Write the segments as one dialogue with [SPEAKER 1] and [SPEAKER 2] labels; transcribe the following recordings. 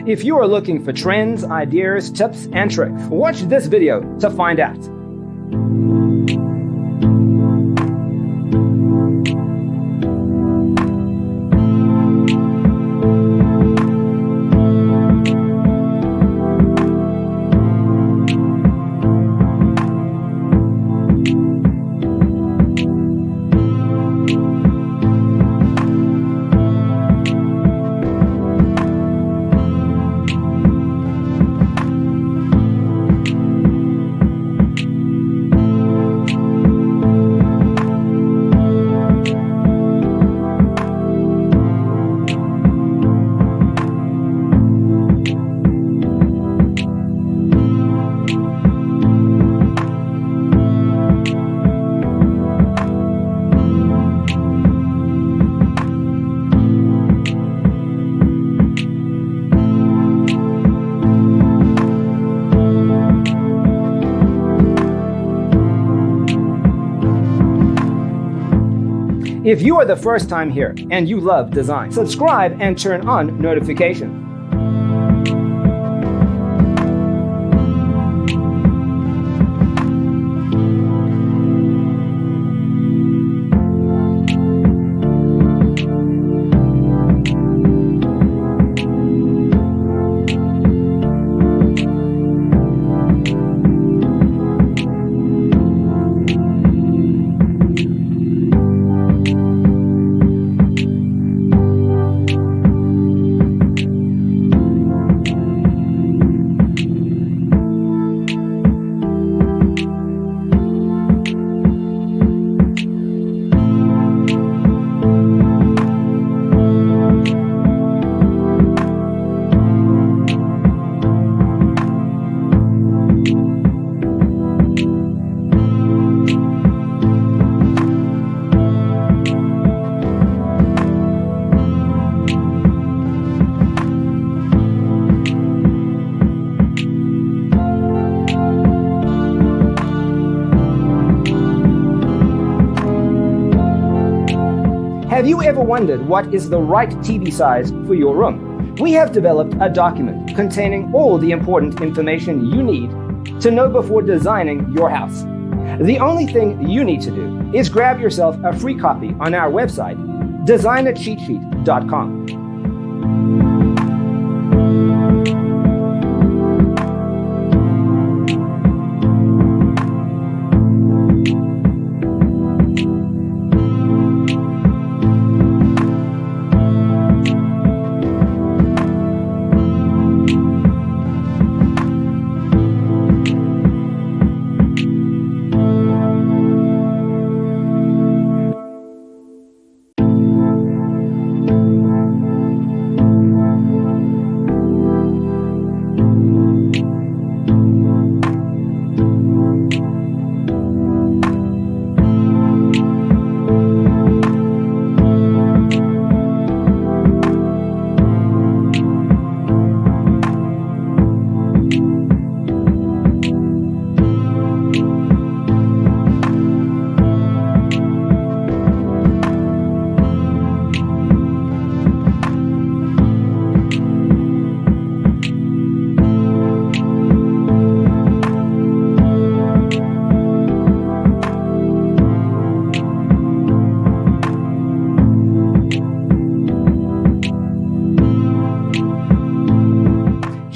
[SPEAKER 1] If you are looking for trends, ideas, tips, and tricks, watch this video to find out. If you are the first time here and you love design, subscribe and turn on notifications. Have you ever wondered what is the right TV size for your room? We have developed a document containing all the important information you need to know before designing your house. The only thing you need to do is grab yourself a free copy on our website, designercheatsheet.com.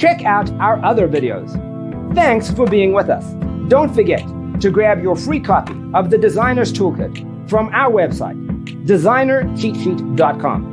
[SPEAKER 1] Check out our other videos. Thanks for being with us. Don't forget to grab your free copy of the Designer's Toolkit from our website, designercheatsheet.com.